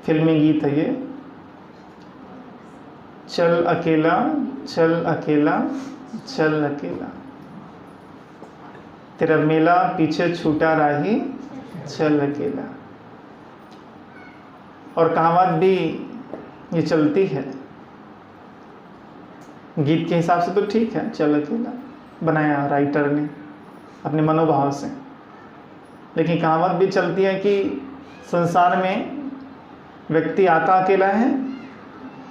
फिल्मी गीत है ये। चल अकेला चल अकेला चल अकेला, तेरा मेला पीछे छूटा राही चल अकेला। और कहावत भी ये चलती है, गीत के हिसाब से तो ठीक है, चल अकेला बनाया राइटर ने अपने मनोभाव से, लेकिन कहावत भी चलती है कि संसार में व्यक्ति आता अकेला है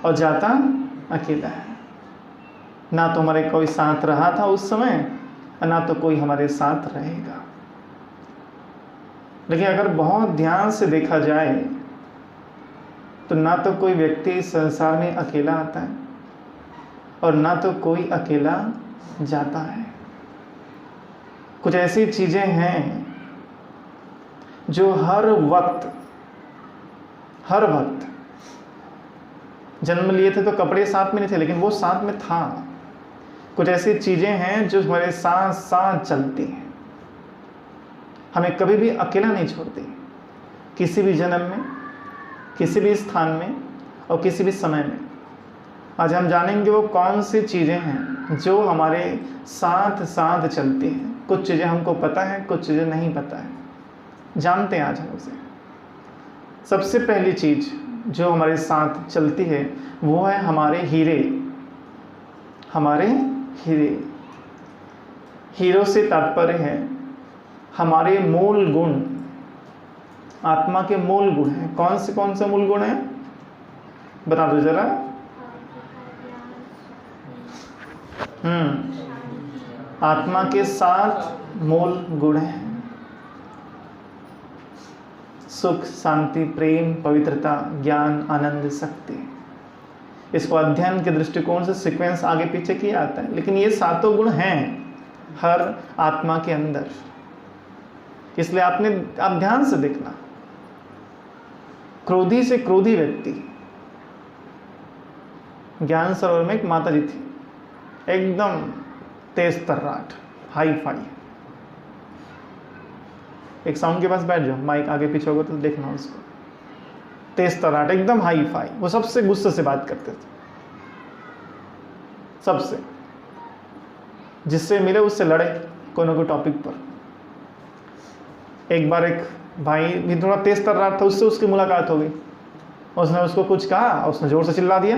और जाता अकेला है। ना तो हमारे कोई साथ रहा था उस समय और ना तो कोई हमारे साथ रहेगा। लेकिन अगर बहुत ध्यान से देखा जाए तो ना तो कोई व्यक्ति संसार में अकेला आता है और ना तो कोई अकेला जाता है। कुछ ऐसी चीज़ें हैं जो हर वक्त जन्म लिए थे तो कपड़े साथ में नहीं थे, लेकिन वो साथ में था। कुछ ऐसी चीज़ें हैं जो हमारे साथ साथ चलती हैं, हमें कभी भी अकेला नहीं छोड़ती, किसी भी जन्म में, किसी भी स्थान में और किसी भी समय में। आज हम जानेंगे वो कौन सी चीज़ें हैं जो हमारे साथ साथ चलती हैं। कुछ चीज़ें हमको पता है, कुछ चीज़ें नहीं पता है, जानते हैं आज हम उसे। सबसे पहली चीज़ जो हमारे साथ चलती है वो है हमारे हीरे। हमारे हीरे, हीरो से तात्पर्य है हमारे मूल गुण, आत्मा के मूल गुण हैं। कौन से मूल गुण हैं बता दो जरा। आत्मा के 7 मूल गुण हैं। सुख, शांति, प्रेम, पवित्रता, ज्ञान, आनंद, शक्ति। इसको अध्ययन के दृष्टिकोण से सीक्वेंस आगे पीछे किया आता है, लेकिन ये 7 गुण हैं हर आत्मा के अंदर। इसलिए आप ध्यान से देखना, क्रोधी से क्रोधी व्यक्ति, ज्ञान सरोवर में एक माता जी थी, एकदम तेज तर्राट, हाई फाई। एक साउंड के पास बैठ जाओ, माइक आगे पीछे होगा तो देखना उसको। तेज तर्राट, एकदम हाई फाई। वो सबसे गुस्से से बात करते थे, सबसे, जिससे मिले उससे लड़े कोई ना कोई टॉपिक पर। एक बार एक भाई भी थोड़ा तेज तर्राट था, उससे उसकी मुलाकात हो गई। उसने उसको कुछ कहा, उसने जोर से चिल्ला दिया,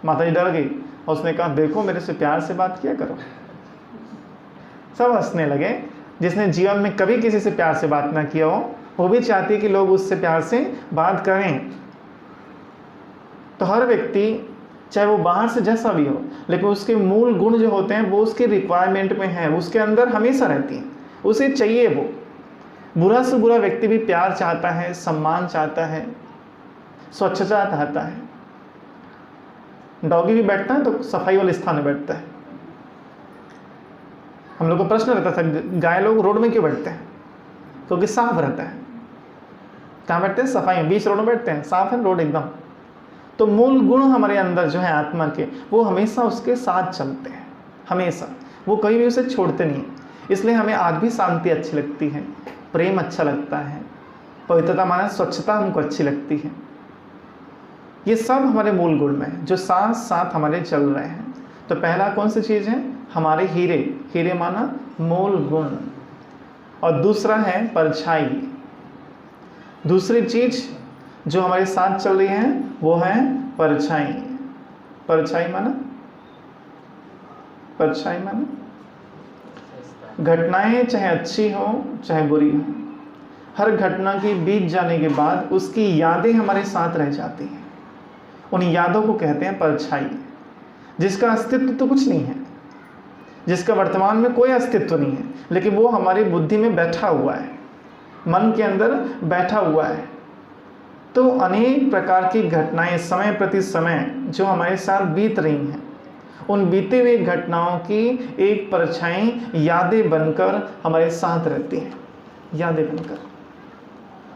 माता जी डर गई और उसने कहा देखो मेरे से प्यार से बात किया करो। सब हंसने लगे। जिसने जीवन में कभी किसी से प्यार से बात ना किया हो वो भी चाहती है कि लोग उससे प्यार से बात करें। तो हर व्यक्ति चाहे वो बाहर से जैसा भी हो, लेकिन उसके मूल गुण जो होते हैं वो उसके रिक्वायरमेंट में है, उसके अंदर हमेशा रहती हैं, उसे चाहिए वो। बुरा से बुरा व्यक्ति भी प्यार चाहता है, सम्मान चाहता है, स्वच्छता चाहता है। डॉगी भी बैठता है तो सफाई वाले स्थान में बैठता है। हम लोग को प्रश्न रहता था गाय लोग रोड में क्यों बैठते हैं, क्योंकि साफ रहता है। कहाँ बैठते हैं? सफाई में, बीच रोड में बैठते हैं, साफ है रोड एकदम। तो मूल गुण हमारे अंदर जो है आत्मा के, वो हमेशा उसके साथ चलते हैं, हमेशा। वो कभी भी उसे छोड़ते नहीं। इसलिए हमें आज भी शांति अच्छी लगती है, प्रेम अच्छा लगता है, पवित्रता माना स्वच्छता हमको अच्छी लगती है। ये सब हमारे मूल गुण में जो साथ साथ हमारे चल रहे हैं। तो पहला कौन सी चीज़ है? हमारे हीरे। हीरे माना मूल गुण। और दूसरा है परछाई। दूसरी चीज जो हमारे साथ चल रही है वो है परछाई। परछाई माना घटनाएं चाहे अच्छी हो चाहे बुरी हो, हर घटना की बीत जाने के बाद उसकी यादें हमारे साथ रह जाती हैं। उन यादों को कहते हैं परछाई, जिसका अस्तित्व तो कुछ नहीं है, जिसका वर्तमान में कोई अस्तित्व नहीं है, लेकिन वो हमारी बुद्धि में बैठा हुआ है, मन के अंदर बैठा हुआ है। तो अनेक प्रकार की घटनाएं समय प्रति समय जो हमारे साथ बीत रही हैं, उन बीते हुए घटनाओं की एक परछाई यादें बनकर हमारे साथ रहती हैं, यादें बनकर।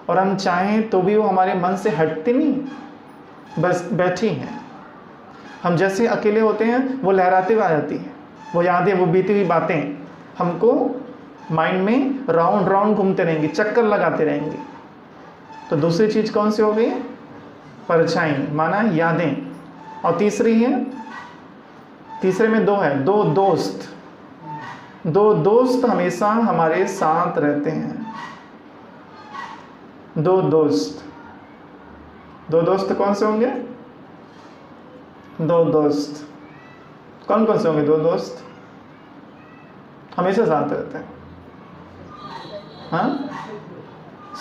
और हम चाहें तो भी वो हमारे मन से हटती नहीं, बस बैठी हैं। हम जैसे अकेले होते हैं वो लहराते हुए आ जाती हैं, वो यादें, वो बीती हुई बातें हमको माइंड में राउंड राउंड घूमते रहेंगे, चक्कर लगाते रहेंगे। तो दूसरी चीज़ कौन सी हो गई? परछाई माना यादें, और तीसरी है, तीसरे में दो है, दो दोस्त। दो दोस्त हमेशा हमारे साथ रहते हैं। दो दोस्त, दो दोस्त कौन से होंगे? दो दोस्त कौन कौन से होंगे? दो दोस्त हमेशा साथ रहते हैं, हाँ,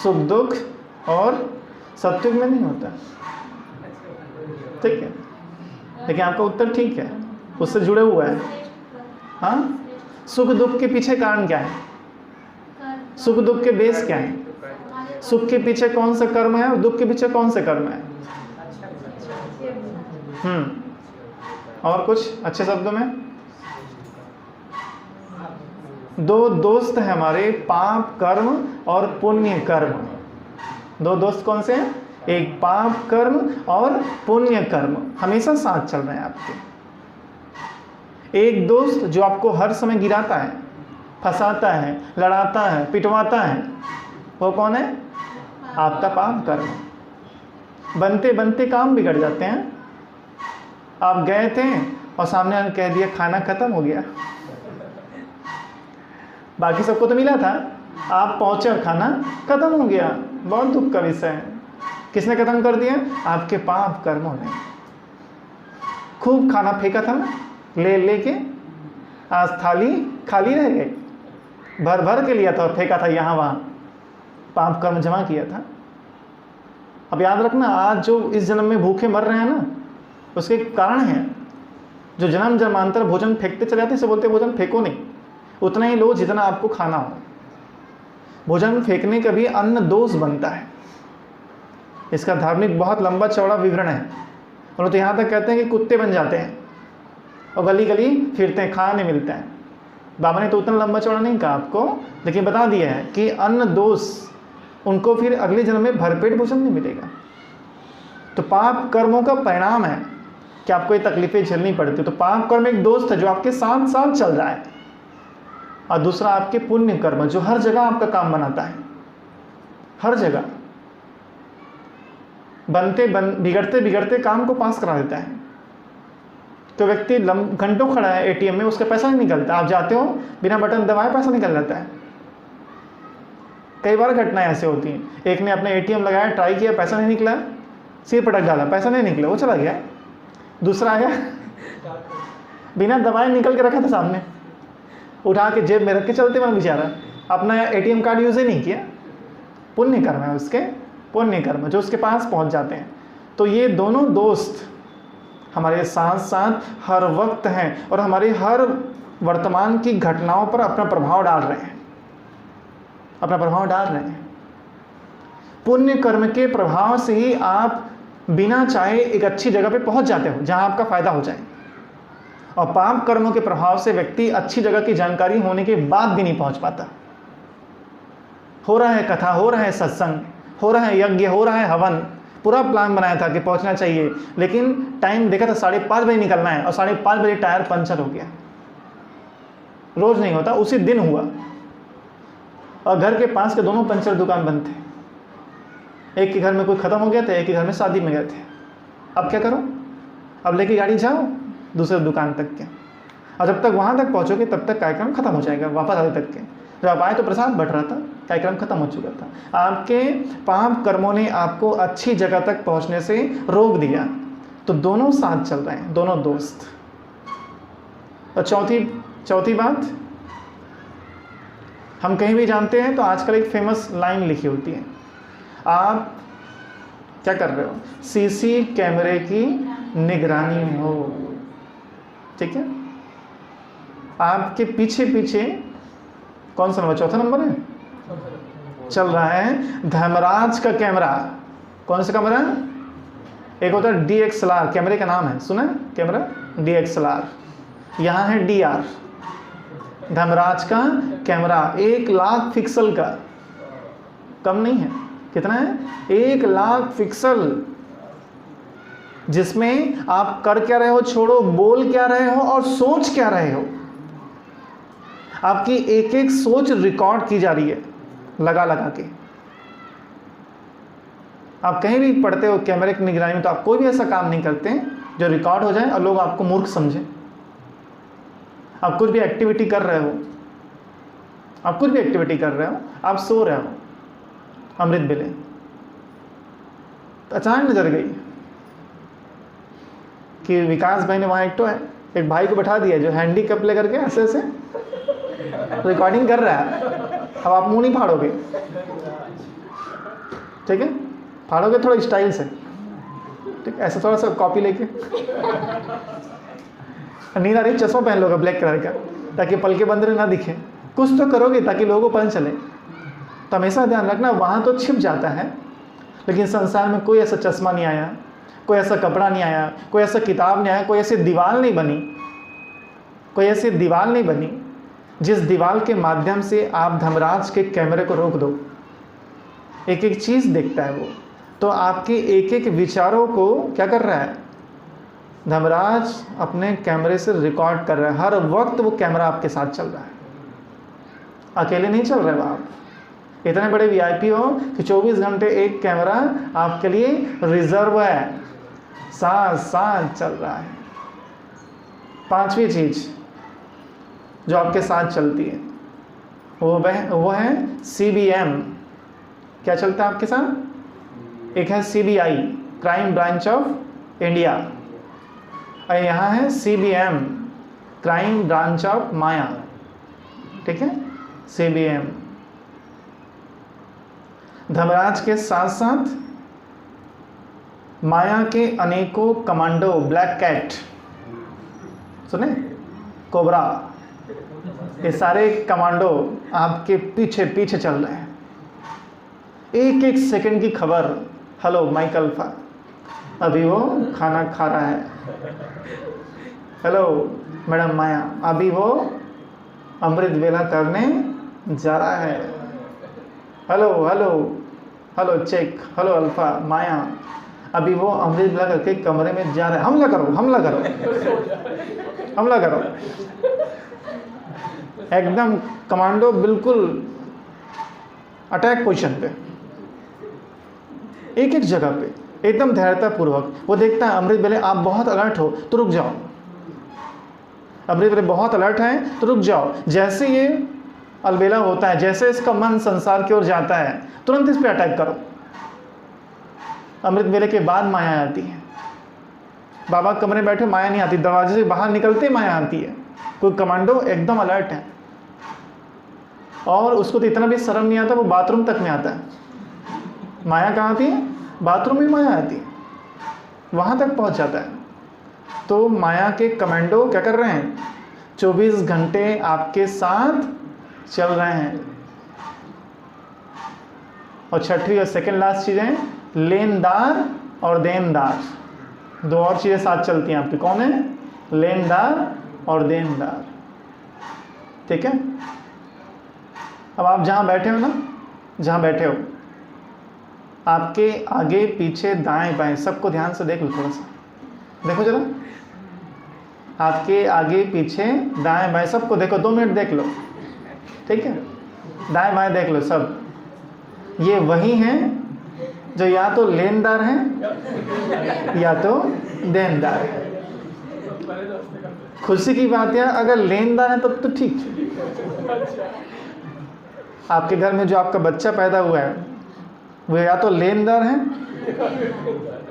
सुख दुख और सत्युग में नहीं होता, ठीक है। लेकिन आपका उत्तर ठीक है, उससे जुड़े हुआ है। हाँ, सुख दुख के पीछे कारण क्या है? सुख दुख के बेस क्या है? सुख के पीछे कौन सा कर्म है और दुख के पीछे कौन सा कर्म है? और कुछ अच्छे शब्दों में, दो दोस्त हैं हमारे, पाप कर्म और पुण्य कर्म। दो दोस्त कौन से हैं? एक पाप कर्म और पुण्य कर्म, हमेशा साथ चल रहे हैं आपके। एक दोस्त जो आपको हर समय गिराता है, फंसाता है, लड़ाता है, पिटवाता है, वो कौन है? आपका पाप कर्म। बनते बनते काम बिगड़ जाते हैं। आप गए थे और सामने वाले कह दिया खाना खत्म हो गया, बाकी सबको तो मिला था, आप पहुंचे और खाना खत्म हो गया, बहुत दुख का विषय है। किसने खत्म कर दिया? आपके पाप कर्मों ने। खूब खाना फेंका था ना, ले लेके, आज थाली खाली रह गई, भर भर के लिया था और फेंका था यहाँ वहाँ, पाप कर्म जमा किया था। अब याद रखना, आज जो इस जन्म में भूखे मर रहे हैं ना, उसके कारण है। जो जन्म जन्मांतर भोजन फेंकते चले जाते हैं, इसे बोलते हैं भोजन फेंको नहीं, उतना ही लो जितना आपको खाना हो। भोजन फेंकने का भी अन्न दोष बनता है। इसका धार्मिक बहुत लंबा चौड़ा विवरण है, और तो यहाँ तक कहते हैं कि कुत्ते बन जाते हैं और गली गली फिरते हैं, खाना नहीं मिलता है। बाबा ने तो उतना लंबा चौड़ा नहीं कहा आपको, लेकिन बता दिया है कि अन्न दोष, उनको फिर अगले जन्म में भरपेट भोजन नहीं मिलेगा। तो पाप कर्मों का परिणाम है कि आपको ये तकलीफें झेलनी पड़ती। तो पाप कर्म एक दोस्त है जो आपके साथ साथ चल रहा है, और दूसरा आपके पुण्य कर्म जो हर जगह आपका काम बनाता है, हर जगह बिगड़ते बिगड़ते काम को पास करा देता है। तो व्यक्ति घंटों खड़ा है एटीएम में, उसका पैसा नहीं निकलता, आप जाते हो बिना बटन दबाए पैसा निकल जाता है। कई बार घटनाएं ऐसे होती हैं, एक ने अपने एटीएम लगाया, ट्राई किया, पैसा नहीं निकला, सिर पटक डाला, पैसा नहीं निकला, वो चला गया। दूसरा आया, बिना दबाए निकल के रखा था सामने, उठा के जेब में रख के चलते वहाँ बेचारा, अपना एटीएम कार्ड यूज ही नहीं किया। पुण्य कर्म है उसके, पुण्य कर्म जो उसके पास पहुंच जाते हैं। तो ये दोनों दोस्त हमारे साथ साथ हर वक्त हैं और हमारे हर वर्तमान की घटनाओं पर अपना प्रभाव डाल रहे हैं, अपना प्रभाव डाल रहे हैं। पुण्य कर्म के प्रभाव से ही आप बिना चाहे एक अच्छी जगह पे पहुंच जाते हो जहां आपका फायदा हो जाए, और पाप कर्मों के प्रभाव से व्यक्ति अच्छी जगह की जानकारी होने के बाद भी नहीं पहुंच पाता। हो रहा है कथा, हो रहा है सत्संग, हो रहा है यज्ञ, हो रहा है हवन, पूरा प्लान बनाया था कि पहुंचना चाहिए, लेकिन टाइम देखा था 5:30 बजे निकलना है और 5:30 बजे टायर पंचर हो गया। रोज नहीं होता, उसी दिन हुआ, और घर के पास के दोनों पंचर दुकान बंद थे। एक के घर में कोई खत्म हो गया था, एक के घर में शादी में गए थे। अब क्या करो? अब लेके गाड़ी जाओ दूसरे दुकान तक के, और जब तक वहां तक पहुंचोगे तब तक कार्यक्रम खत्म हो जाएगा, वापस आने तक के। जब आप आए तो प्रसाद बट रहा था, कार्यक्रम खत्म हो चुका था। आपके पाप कर्मों ने आपको अच्छी जगह तक पहुंचने से रोक दिया। तो दोनों साथ चल रहे हैं, दोनों दोस्त। और चौथी बात, हम कहीं भी जानते हैं तो आजकल एक फेमस लाइन लिखी होती है, आप क्या कर रहे हो? सीसी कैमरे की निगरानी में हो, ठीक है। आपके पीछे पीछे कौन सा नंबर? चौथा नंबर है, चल रहा है धर्मराज का कैमरा। कौन सा कैमरा? एक होता है DXLR, कैमरे का नाम है, सुना है कैमरा? DXLR, यहाँ है DR, धर्मराज का कैमरा। 1 लाख पिक्सल का, कम नहीं है। कितना है? 1 लाख पिक्सल, जिसमें आप कर क्या रहे हो छोड़ो, बोल क्या रहे हो और सोच क्या रहे हो, आपकी एक एक सोच रिकॉर्ड की जा रही है लगा लगा के। आप कहीं भी पढ़ते हो कैमरे की निगरानी में, तो आप कोई भी ऐसा काम नहीं करते जो रिकॉर्ड हो जाए और लोग आपको मूर्ख समझें। आप कुछ भी एक्टिविटी कर रहे हो, आप कुछ भी एक्टिविटी कर रहे हो, आप सो रहे हो, अमृत बेले, तो अचानक नजर गई कि विकास भाई ने वहाँ एक भाई को बैठा दिया जो हैंडी कप ले करके ऐसे ऐसे रिकॉर्डिंग कर रहा है। अब आप मुंह नहीं फाड़ोगे, ठीक है, फाड़ोगे थोड़ा स्टाइल से, ठीक, ऐसा थोड़ा सा कॉपी लेके। नींद आ रही, चश्मा पहन लोगे ब्लैक कलर का, ताकि पलके बंद रहे, ना दिखे। कुछ तो करोगे ताकि लोगों को पता चले। तो हमेशा ध्यान रखना, वहाँ तो छिप जाता है, लेकिन संसार में कोई ऐसा चश्मा नहीं आया, कोई ऐसा कपड़ा नहीं आया, कोई ऐसा किताब नहीं आया, कोई ऐसी दीवार नहीं बनी, कोई ऐसी दीवार नहीं बनी जिस दीवार के माध्यम से आप धर्मराज के कैमरे को रोक दो। एक एक चीज़ देखता है वो, तो आपके एक एक विचारों को क्या कर रहा है, धर्मराज अपने कैमरे से रिकॉर्ड कर रहा है। हर वक्त वो कैमरा आपके साथ चल रहा है, अकेले नहीं चल रहे हो आप। इतने बड़े वीआईपी हो कि 24 घंटे एक कैमरा आपके लिए रिजर्व है, साथ साथ चल रहा है। पांचवी चीज जो आपके साथ चलती है वो है CBM। क्या चलता है आपके साथ? एक है CBI, crime branch of India, और यहाँ है CBM, क्राइम ब्रांच ऑफ माया, ठीक है, CBM। धर्मराज के साथ साथ माया के अनेकों कमांडो, ब्लैक कैट, सुने, कोबरा, ये सारे कमांडो आपके पीछे पीछे चल रहे हैं। एक एक सेकंड की खबर, हेलो माइक अल्फा अभी वो खाना खा रहा है, हेलो मैडम माया अभी वो अमृत वेला करने जा रहा है, hello hello hello check, hello alpha Maya अभी वो अमृत वेला करके कमरे में जा रहा है, हमला करो हमला करो हमला करो। एकदम कमांडो बिल्कुल अटैक पोजीशन पे, एक एक जगह पे एकदम धैर्यता पूर्वक। वो देखता है अमृत वेले आप बहुत अलर्ट हो तो रुक जाओ, अमृत वेले बहुत अलर्ट है तो रुक जाओ। जैसे ये अलबेला होता है, जैसे इसका मन संसार की ओर जाता है, तुरंत इस पे अटैक करो। अमृत वेले के बाद माया आती है। बाबा कमरे में बैठे माया नहीं आती, दरवाजे से बाहर निकलते माया आती है। कोई कमांडो एकदम अलर्ट है और उसको तो इतना भी शर्म नहीं आता, वो बाथरूम तक में आता है। माया कहाँ आती है? बाथरूम में माया आती है, वहाँ तक पहुँच जाता है। तो माया के कमांडो क्या कर रहे हैं? 24 घंटे आपके साथ चल रहे हैं। और छठवीं और सेकंड लास्ट चीज़ें, लेनदार और देनदार, दो और चीज़ें साथ चलती हैं आपकी। कौन है? लेनदार और देनदार, ठीक है। अब आप जहाँ बैठे हो ना, जहाँ बैठे हो, आपके आगे पीछे दाएं बाएं सबको ध्यान से देख लो, थोड़ा सा देखो जरा, आपके आगे पीछे दाएं बाएं सबको देखो, 2 मिनट देख लो, ठीक है। दाएं बाएं देख लो सब। ये वही हैं जो या तो लेनदार हैं या तो देनदार हैं। खुशी की बात है, अगर लेनदार है तब तो ठीक है। आपके घर में जो आपका बच्चा पैदा हुआ है वो या तो लेनदार है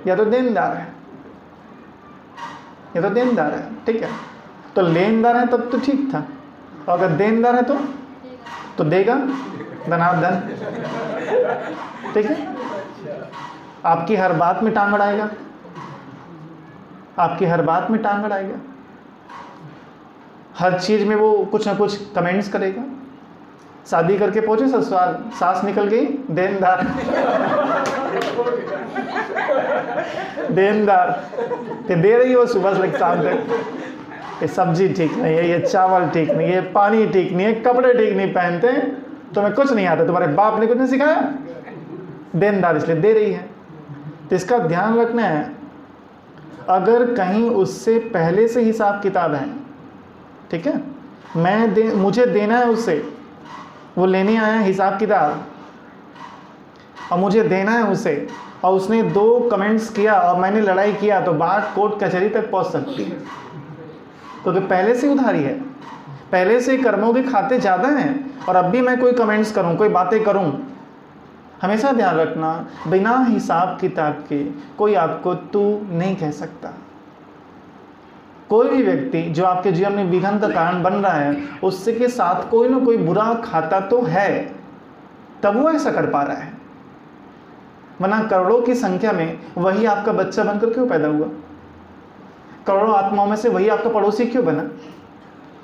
या तो देनदार है, या तो देनदार है, ठीक है। तो लेनदार है तब तो ठीक था, और अगर देनदार है तो देगा धनाधन, ठीक है। आपकी हर बात में टांग अड़ाएगा, आपकी हर बात में टांग अड़ाएगा, हर चीज में वो कुछ ना कुछ कमेंट्स करेगा। शादी करके पहुंचे ससुराल, सास निकल गई, देनदार देनदार ते दे रही हो सुबह से शाम तक, ये सब्जी ठीक नहीं है, ये चावल ठीक नहीं है, ये पानी ठीक नहीं है, कपड़े ठीक नहीं पहनते, तुम्हें कुछ नहीं आता, तुम्हारे बाप ने कुछ नहीं सिखाया, देनदार इसलिए दे रही है। तो इसका ध्यान रखना है, अगर कहीं उससे पहले से हिसाब किताब है, ठीक है, मुझे देना है उससे, वो लेने आया है हिसाब किताब और मुझे देना है उसे, और उसने 2 कमेंट्स किया और मैंने लड़ाई किया, तो बात कोर्ट कचहरी तक पहुंच सकती है, क्योंकि पहले से उधारी है, पहले से कर्मों के खाते ज़्यादा हैं। और अब भी मैं कोई कमेंट्स करूं, कोई बातें करूं, हमेशा ध्यान रखना, बिना हिसाब किताब के कोई आपको तू नहीं कह सकता। कोई भी व्यक्ति जो आपके जीवन में विघ्न का कारण बन रहा है, उससे के साथ कोई ना कोई बुरा खाता तो है, तब वो ऐसा कर पा रहा है। वरना करोड़ों की संख्या में वही आपका बच्चा बनकर क्यों पैदा हुआ? करोड़ों आत्माओं में से वही आपका पड़ोसी क्यों बना,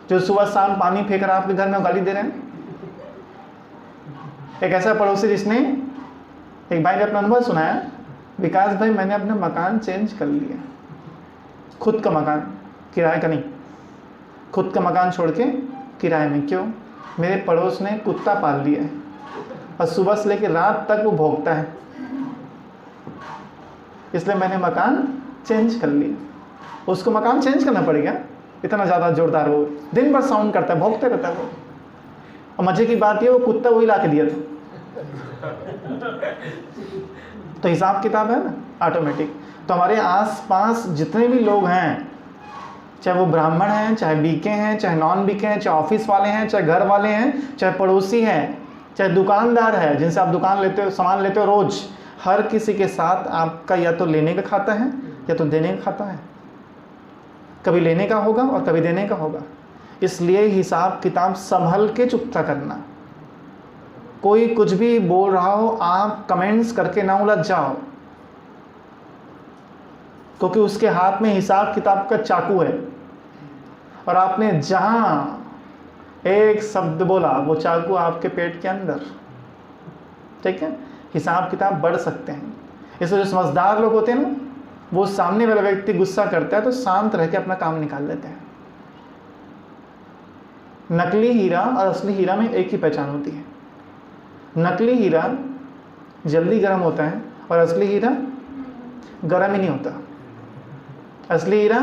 जो सुबह शाम पानी फेंक रहा आपके घर में गाली दे रहे हैं? एक ऐसा पड़ोसी जिसने, एक भाई ने अपना अनुभव सुनाया, विकास भाई मैंने अपना मकान चेंज कर लिया, खुद का मकान, किराए का नहीं, खुद का मकान छोड़ के किराए में। क्यों? मेरे पड़ोस ने कुत्ता पाल लिया है और सुबह से लेकर रात तक वो भौंकता है, इसलिए मैंने मकान चेंज कर लिया। उसको मकान चेंज करना पड़ेगा, इतना ज़्यादा जोरदार वो दिन भर साउंड करता है, भौंकते रहता है वो। और मजे की बात ये, वो कुत्ता वही ला के दिया था। तो हिसाब किताब है ना ऑटोमेटिक। तो हमारे आसपास जितने भी लोग हैं, चाहे वो ब्राह्मण हैं, चाहे बीके हैं, चाहे नॉन बीके हैं, चाहे ऑफिस वाले हैं, चाहे घर वाले हैं, चाहे पड़ोसी हैं, चाहे दुकानदार है जिनसे आप दुकान लेते हो, सामान लेते हो रोज, हर किसी के साथ आपका या तो लेने का खाता है या तो देने का खाता है। कभी लेने का होगा और कभी देने का होगा। इसलिए हिसाब किताब संभल के चुकता करना। कोई कुछ भी बोल रहा हो, आप कमेंट्स करके ना उलझ जाओ, क्योंकि उसके हाथ में हिसाब किताब का चाकू है और आपने जहां एक शब्द बोला वो चाकू आपके पेट के अंदर। ठीक है? हिसाब किताब बढ़ सकते हैं। इसलिए जो समझदार लोग होते हैं ना, वो सामने वाला व्यक्ति गुस्सा करता है तो शांत रह के अपना काम निकाल लेते हैं। नकली हीरा और असली हीरा में एक ही पहचान होती है। नकली हीरा जल्दी गर्म होता है और असली हीरा गर्म ही नहीं होता। असली हीरा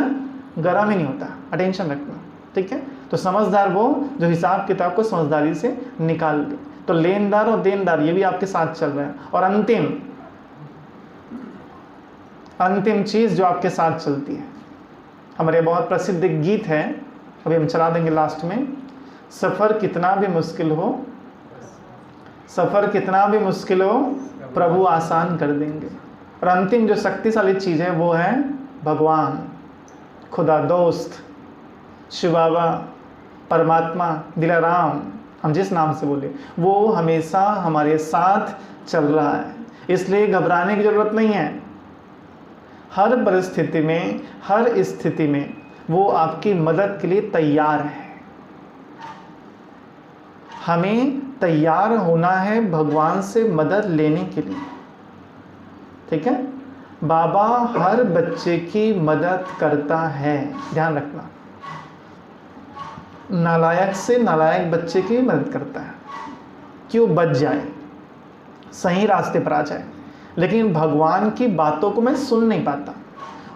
गर्म ही नहीं होता, अटेंशन रखना। ठीक है? तो समझदार वो जो हिसाब किताब को समझदारी से निकाल ले। तो लेनदार और देनदार ये भी आपके साथ चल रहा है। और अंतिम चीज जो आपके साथ चलती है, हमारे बहुत प्रसिद्ध गीत है, अभी हम चला देंगे लास्ट में। सफर कितना भी मुश्किल हो, सफर कितना भी मुश्किल हो, प्रभु आसान कर देंगे। और अंतिम जो शक्तिशाली चीज है वो है भगवान, खुदा दोस्त, शिव बाबा, परमात्मा, दिलाराम, हम जिस नाम से बोले, वो हमेशा हमारे साथ चल रहा है। इसलिए घबराने की जरूरत नहीं है। हर परिस्थिति में, हर स्थिति में वो आपकी मदद के लिए तैयार है। हमें तैयार होना है भगवान से मदद लेने के लिए। ठीक है? बाबा हर बच्चे की मदद करता है, ध्यान रखना। नालायक से नालायक बच्चे की मदद करता है कि वो बच जाए, सही रास्ते पर आ जाए। लेकिन भगवान की बातों को मैं सुन नहीं पाता,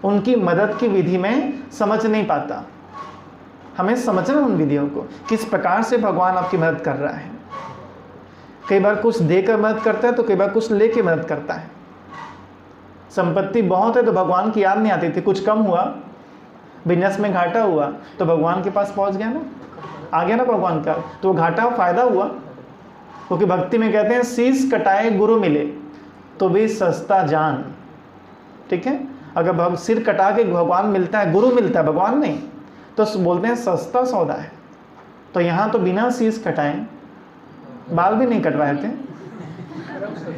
उनकी मदद की विधि में समझ नहीं पाता। हमें समझना उन विधियों को, किस प्रकार से भगवान आपकी मदद कर रहा है। कई बार कुछ देकर मदद करता है तो कई बार कुछ लेके मदद करता है। संपत्ति बहुत है तो भगवान की याद नहीं आती थी, कुछ कम हुआ, बिजनेस में घाटा हुआ तो भगवान के पास पहुंच गया ना, आ गया ना भगवान का, तो वो घाटा फायदा हुआ। क्योंकि भक्ति में कहते हैं शीश कटाए गुरु मिले तो भी सस्ता जान। ठीक है? अगर सिर कटा के भगवान मिलता है, गुरु मिलता है, भगवान नहीं, तो बोलते हैं सस्ता सौदा है। तो यहाँ तो बिना शीश कटाए, बाल भी नहीं कटवाए थे,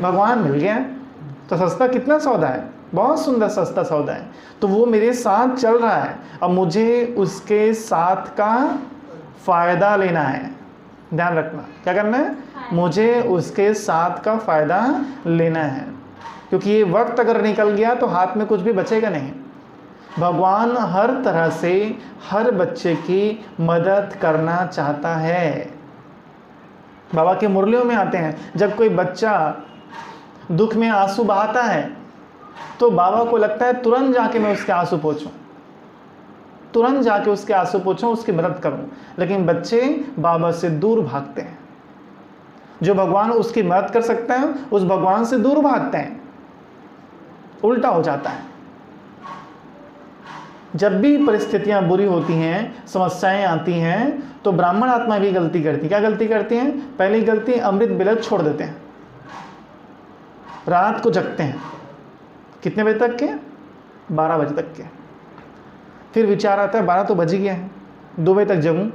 भगवान मिल गया, तो सस्ता कितना सौदा है, बहुत सुंदर सस्ता सौदा है। तो वो मेरे साथ चल रहा है, अब मुझे उसके साथ का फायदा लेना है। ध्यान रखना, क्या करना है? मुझे उसके साथ का फायदा लेना है, क्योंकि ये वक्त अगर निकल गया तो हाथ में कुछ भी बचेगा नहीं। भगवान हर तरह से हर बच्चे की मदद करना चाहता है। बाबा के मुरलियों में आते हैं, जब कोई बच्चा दुख में आंसू बहाता है तो बाबा को लगता है तुरंत जाके मैं उसके आंसू पोंछूं, तुरंत जाके उसके आंसू पोंछूं, उसकी मदद करूं। लेकिन बच्चे बाबा से दूर भागते हैं। जो भगवान उसकी मदद कर सकता है उस भगवान से दूर भागते हैं। उल्टा हो जाता है। जब भी परिस्थितियां बुरी होती हैं, समस्याएं आती हैं, तो ब्राह्मण आत्मा भी गलती करती है। क्या गलती करती हैं? पहली गलती, अमृत बिलत छोड़ देते हैं, रात को जगते हैं। कितने बजे तक के? 12 बजे तक के। फिर विचार आता है 12 तो बज ही गया है, 2 बजे तक जगूं,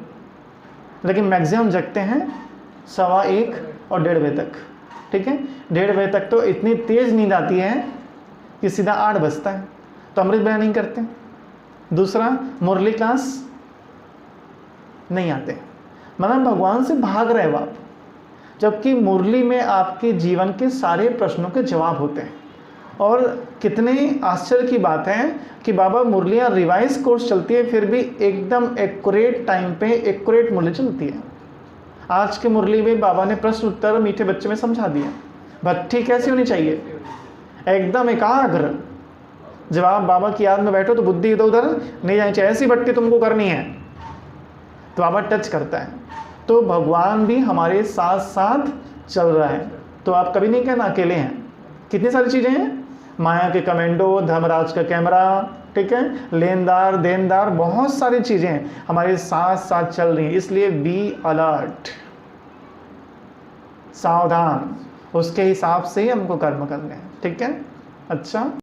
लेकिन मैक्सिमम जगते हैं 1:15 और 1:30 बजे तक। ठीक है, 1:30 बजे तक तो इतनी तेज नींद आती है कि सीधा 8 बजता है, तो अमृत बेला नहीं करते। दूसरा, मुरली क्लास नहीं आते, मतलब भगवान से भाग रहे हो आप, जबकि मुरली में आपके जीवन के सारे प्रश्नों के जवाब होते हैं। और कितने आश्चर्य की बात है कि बाबा मुरलियाँ रिवाइज कोर्स चलती है, फिर भी एकदम एक्यूरेट टाइम पे एक्यूरेट मुरली चलती है। आज के मुरली में बाबा ने प्रश्न उत्तर मीठे बच्चे में समझा दिया। भट्टी कैसी होनी चाहिए? एकदम एकाग्र। जब आप बाबा की याद में बैठो तो बुद्धि इधर उधर नहीं जानी चाहिए, ऐसी भट्टी तुमको करनी है, तो बाबा टच करता है। तो भगवान भी हमारे साथ साथ चल रहा है, तो आप कभी नहीं कहना अकेले हैं। कितनी सारी चीज़ें हैं, माया के कमेंडो, धर्मराज का कैमरा, ठीक है, लेनदार देनदार, बहुत सारी चीज़ें हमारे साथ साथ चल रही हैं। इसलिए बी अलर्ट, सावधान, उसके हिसाब से ही हमको कर्म करने हैं। ठीक है, अच्छा।